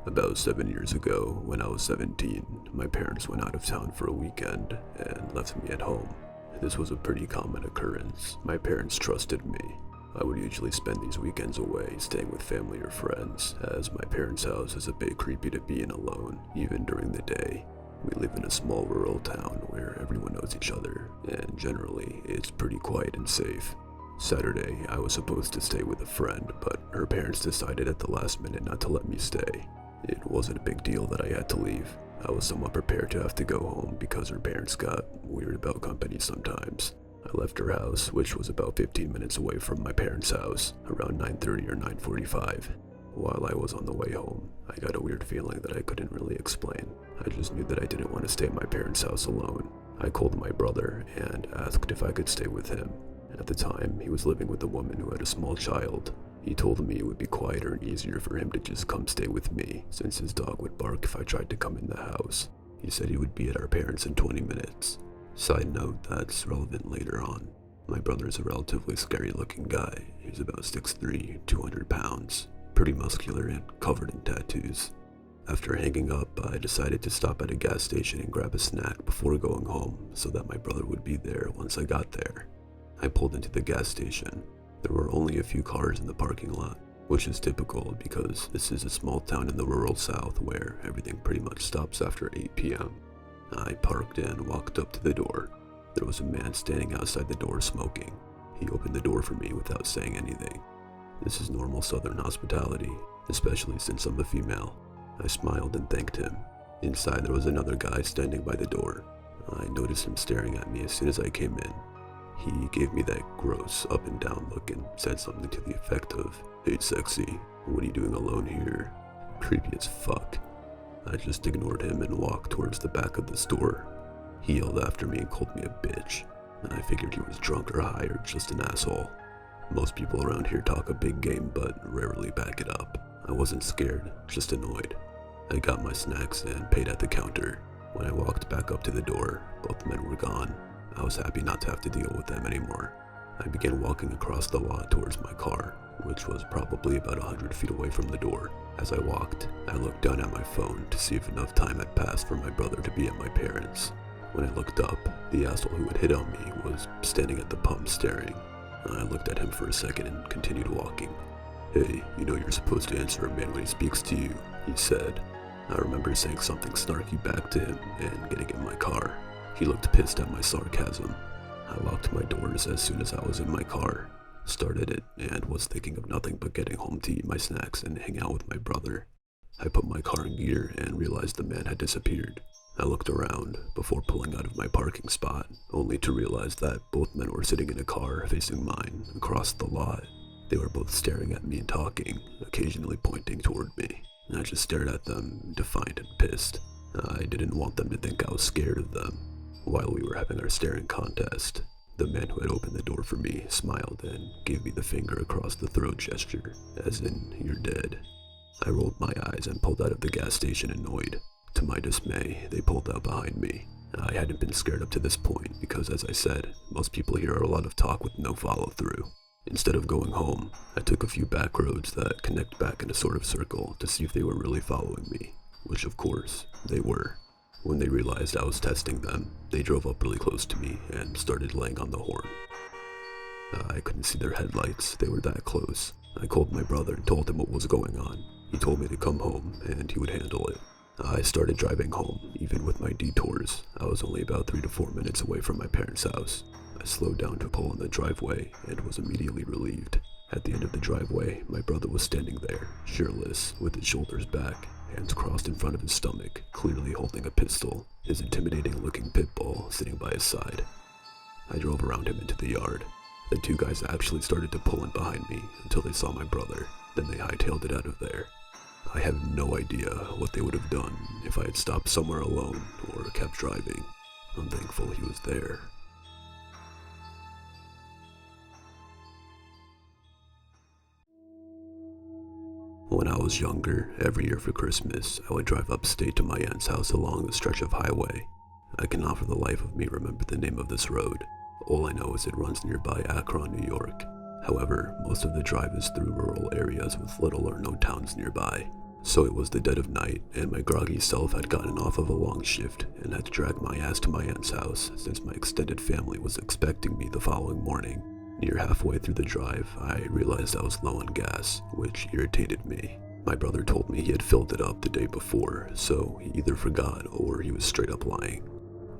About 7 years ago, when I was 17, my parents went out of town for a weekend and left me at home. This was a pretty common occurrence. My parents trusted me. I would usually spend these weekends away, staying with family or friends, as my parents' house is a bit creepy to be in alone, even during the day. We live in a small rural town where everyone knows each other, and generally, it's pretty quiet and safe. Saturday, I was supposed to stay with a friend, but her parents decided at the last minute not to let me stay. It wasn't a big deal that I had to leave. I was somewhat prepared to have to go home because her parents got weird about company sometimes. I left her house, which was about 15 minutes away from my parents' house, around 9:30 or 9:45. While I was on the way home, I got a weird feeling that I couldn't really explain. I just knew that I didn't want to stay at my parents' house alone. I called my brother and asked if I could stay with him. At the time, he was living with a woman who had a small child. He told me it would be quieter and easier for him to just come stay with me, since his dog would bark if I tried to come in the house. He said he would be at our parents' in 20 minutes. Side note, that's relevant later on. My brother is a relatively scary looking guy. He's about 6'3", 200 pounds, pretty muscular and covered in tattoos. After hanging up, I decided to stop at a gas station and grab a snack before going home so that my brother would be there once I got there. I pulled into the gas station. There were only a few cars in the parking lot, which is typical because this is a small town in the rural south where everything pretty much stops after 8 p.m. I parked and walked up to the door. There was a man standing outside the door smoking. He opened the door for me without saying anything. This is normal southern hospitality, especially since I'm a female. I smiled and thanked him. Inside there was another guy standing by the door. I noticed him staring at me as soon as I came in. He gave me that gross up and down look and said something to the effect of, "Hey sexy, what are you doing alone here?" Creepy as fuck. I just ignored him and walked towards the back of the store. He yelled after me and called me a bitch. I figured he was drunk or high or just an asshole. Most people around here talk a big game but rarely back it up. I wasn't scared, just annoyed. I got my snacks and paid at the counter. When I walked back up to the door, both men were gone. I was happy not to have to deal with them anymore. I began walking across the lot towards my car, which was probably about 100 feet away from the door. As I walked, I looked down at my phone to see if enough time had passed for my brother to be at my parents'. When I looked up, the asshole who had hit on me was standing at the pump staring. I looked at him for a second and continued walking. "Hey, you know you're supposed to answer a man when he speaks to you," he said. I remember saying something snarky back to him and getting in my car. He looked pissed at my sarcasm. I locked my doors as soon as I was in my car, started it, and was thinking of nothing but getting home to eat my snacks and hang out with my brother. I put my car in gear and realized the man had disappeared. I looked around before pulling out of my parking spot, only to realize that both men were sitting in a car facing mine across the lot. They were both staring at me and talking, occasionally pointing toward me. I just stared at them, defiant and pissed. I didn't want them to think I was scared of them. While we were having our staring contest, the man who had opened the door for me smiled and gave me the finger across the throat gesture, as in, "You're dead." I rolled my eyes and pulled out of the gas station annoyed. To my dismay, they pulled out behind me. I hadn't been scared up to this point because, as I said, most people here are a lot of talk with no follow-through. Instead of going home, I took a few back roads that connect back in a sort of circle to see if they were really following me, which of course, they were. When they realized I was testing them, they drove up really close to me and started laying on the horn. I couldn't see their headlights, they were that close. I called my brother and told him what was going on. He told me to come home and he would handle it. I started driving home, even with my detours. I was only about 3 to 4 minutes away from my parents' house. I slowed down to pull in the driveway and was immediately relieved. At the end of the driveway, my brother was standing there, shirtless, with his shoulders back, hands crossed in front of his stomach, clearly holding a pistol, his intimidating-looking pit bull sitting by his side. I drove around him into the yard. The two guys actually started to pull in behind me until they saw my brother, then they hightailed it out of there. I have no idea what they would have done if I had stopped somewhere alone or kept driving. I'm thankful he was there. When I was younger, every year for Christmas, I would drive upstate to my aunt's house along a stretch of highway. I cannot for the life of me remember the name of this road. All I know is it runs nearby Akron, New York. However, most of the drive is through rural areas with little or no towns nearby. So it was the dead of night, and my groggy self had gotten off of a long shift and had to drag my ass to my aunt's house since my extended family was expecting me the following morning. Near halfway through the drive, I realized I was low on gas, which irritated me. My brother told me he had filled it up the day before, so he either forgot or he was straight up lying.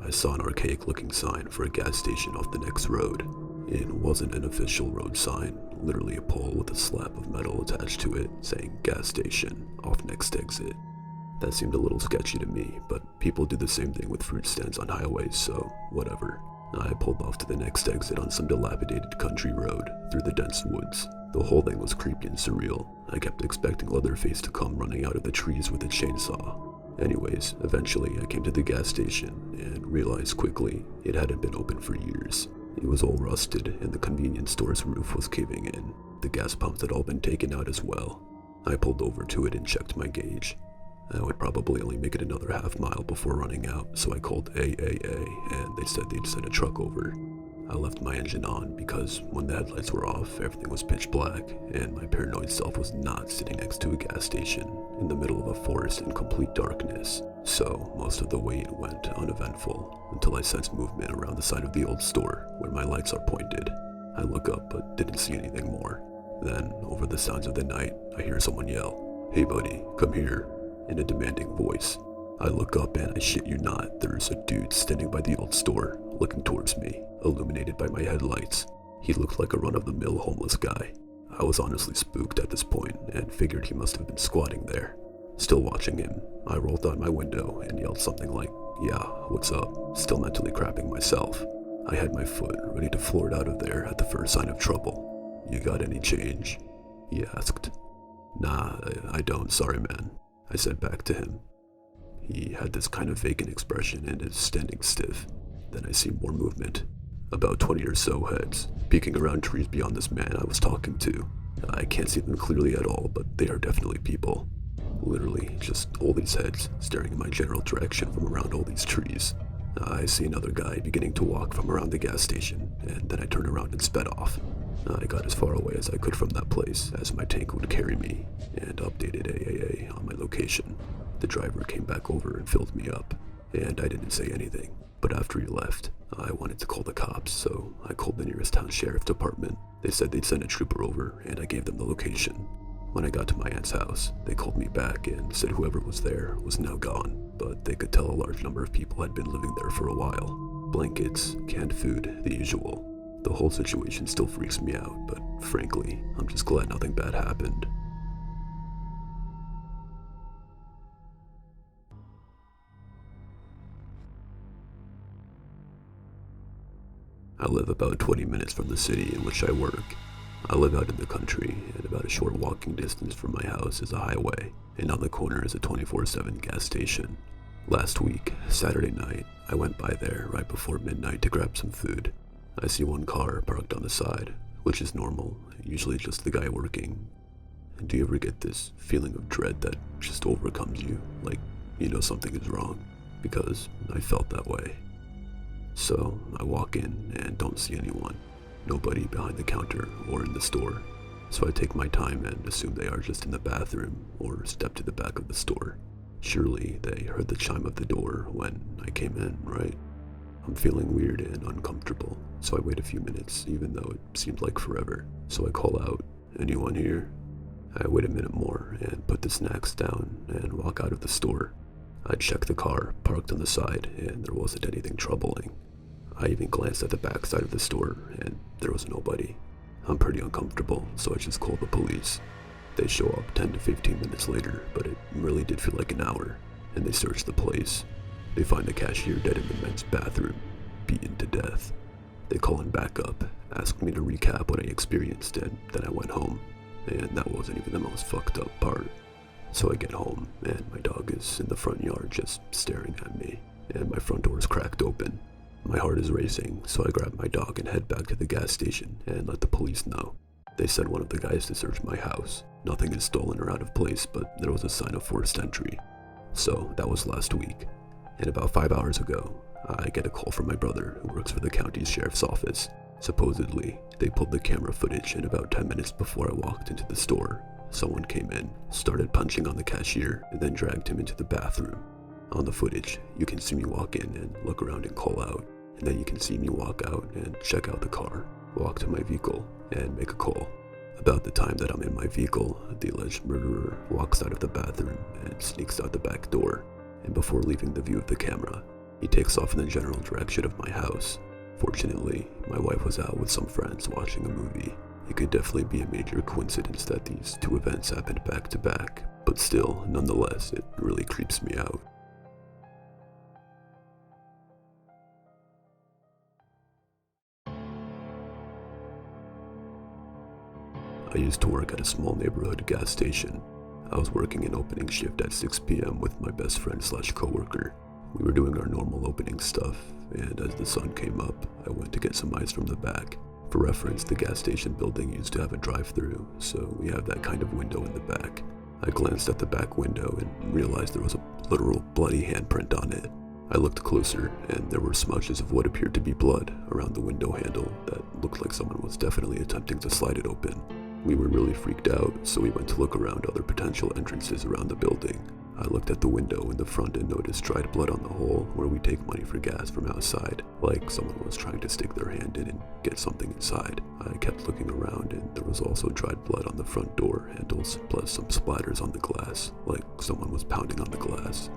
I saw an archaic-looking sign for a gas station off the next road. It wasn't an official road sign, literally a pole with a slab of metal attached to it saying gas station, off next exit. That seemed a little sketchy to me, but people do the same thing with fruit stands on highways, so whatever. I pulled off to the next exit on some dilapidated country road through the dense woods. The whole thing was creepy and surreal. I kept expecting Leatherface to come running out of the trees with a chainsaw. Anyways, eventually I came to the gas station and realized quickly it hadn't been open for years. It was all rusted and the convenience store's roof was caving in. The gas pumps had all been taken out as well. I pulled over to it and checked my gauge. I would probably only make it another half mile before running out, so I called AAA and they said they'd send a truck over. I left my engine on because when the headlights were off, everything was pitch black, and my paranoid self was not sitting next to a gas station in the middle of a forest in complete darkness. So most of the wait went uneventful until I sensed movement around the side of the old store where my lights are pointed. I look up but didn't see anything more. Then, over the sounds of the night, I hear someone yell, "Hey buddy, come here," in a demanding voice. I look up and I shit you not, there's a dude standing by the old store, looking towards me, illuminated by my headlights. He looked like a run-of-the-mill homeless guy. I was honestly spooked at this point and figured he must have been squatting there. Still watching him, I rolled down my window and yelled something like, "Yeah, what's up?" Still mentally crapping myself. I had my foot ready to floor it out of there at the first sign of trouble. "You got any change?" he asked. "Nah, I don't, sorry man," I said back to him. He had this kind of vacant expression and is standing stiff. Then I see more movement. About 20 or so heads, peeking around trees beyond this man I was talking to. I can't see them clearly at all, but they are definitely people. Literally, just all these heads staring in my general direction from around all these trees. I see another guy beginning to walk from around the gas station, and then I turned around and sped off. I got as far away as I could from that place, as my tank would carry me, and updated AAA on my location. The driver came back over and filled me up, and I didn't say anything. But after he left, I wanted to call the cops, so I called the nearest town sheriff department. They said they'd send a trooper over, and I gave them the location. When I got to my aunt's house, they called me back and said whoever was there was now gone, but they could tell a large number of people had been living there for a while. Blankets, canned food, the usual. The whole situation still freaks me out, but frankly, I'm just glad nothing bad happened. I live about 20 minutes from the city in which I work. I live out in the country, and about a short walking distance from my house is a highway, and on the corner is a 24/7 gas station. Last week, Saturday night, I went by there right before midnight to grab some food. I see one car parked on the side, which is normal, usually just the guy working. Do you ever get this feeling of dread that just overcomes you, like you know something is wrong? Because I felt that way. So I walk in and don't see anyone. Nobody behind the counter or in the store. So I take my time and assume they are just in the bathroom or step to the back of the store. Surely they heard the chime of the door when I came in, right? I'm feeling weird and uncomfortable, so I wait a few minutes, even though it seemed like forever. So I call out, "Anyone here?" I wait a minute more and put the snacks down and walk out of the store. I checked the car parked on the side and there wasn't anything troubling. I even glanced at the back side of the store and there was nobody. I'm pretty uncomfortable, so I just called the police. They show up 10 to 15 minutes later, but it really did feel like an hour, and they search the place. They find the cashier dead in the men's bathroom, beaten to death. They call in backup, ask me to recap what I experienced, and then I went home. And that wasn't even the most fucked up part. So I get home, and my dog is in the front yard just staring at me, and my front door is cracked open. My heart is racing, so I grab my dog and head back to the gas station and let the police know. They sent one of the guys to search my house. Nothing is stolen or out of place, but there was a sign of forced entry. So that was last week. And about 5 hours ago, I get a call from my brother who works for the county's sheriff's office. Supposedly, they pulled the camera footage in about 10 minutes before I walked into the store, Someone came in, started punching on the cashier, and then dragged him into the bathroom. On the footage, you can see me walk in and look around and call out, and then you can see me walk out and check out the car, walk to my vehicle, and make a call. About the time that I'm in my vehicle, the alleged murderer walks out of the bathroom and sneaks out the back door, and before leaving the view of the camera, he takes off in the general direction of my house. Fortunately, my wife was out with some friends watching a movie. It could definitely be a major coincidence that these two events happened back to back, but still, nonetheless, it really creeps me out. I used to work at a small neighborhood gas station. I was working an opening shift at 6 p.m. with my best friend / coworker. We were doing our normal opening stuff, and as the sun came up, I went to get some ice from the back. For reference, the gas station building used to have a drive-through, so we have that kind of window in the back. I glanced at the back window and realized there was a literal bloody handprint on it. I looked closer, and there were smudges of what appeared to be blood around the window handle that looked like someone was definitely attempting to slide it open. We were really freaked out, so we went to look around other potential entrances around the building. I looked at the window in the front and noticed dried blood on the hole where we take money for gas from outside, like someone was trying to stick their hand in and get something inside. I kept looking around, and there was also dried blood on the front door handles, plus some splatters on the glass, like someone was pounding on the glass.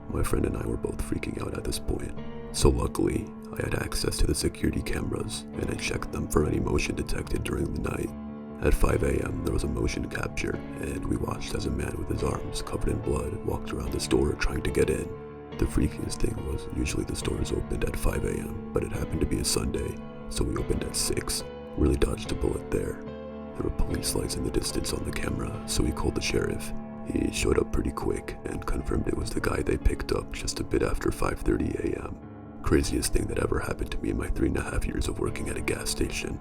My friend and I were both freaking out at this point, so luckily, I had access to the security cameras, and I checked them for any motion detected during the night. At 5 a.m., there was a motion capture, and we watched as a man with his arms covered in blood walked around the store trying to get in. The freakiest thing was usually the stores opened at 5 a.m., but it happened to be a Sunday, so we opened at 6. Really dodged a bullet there. There were police lights in the distance on the camera, so we called the sheriff. He showed up pretty quick and confirmed it was the guy they picked up just a bit after 5:30 a.m. Craziest thing that ever happened to me in my 3.5 years of working at a gas station.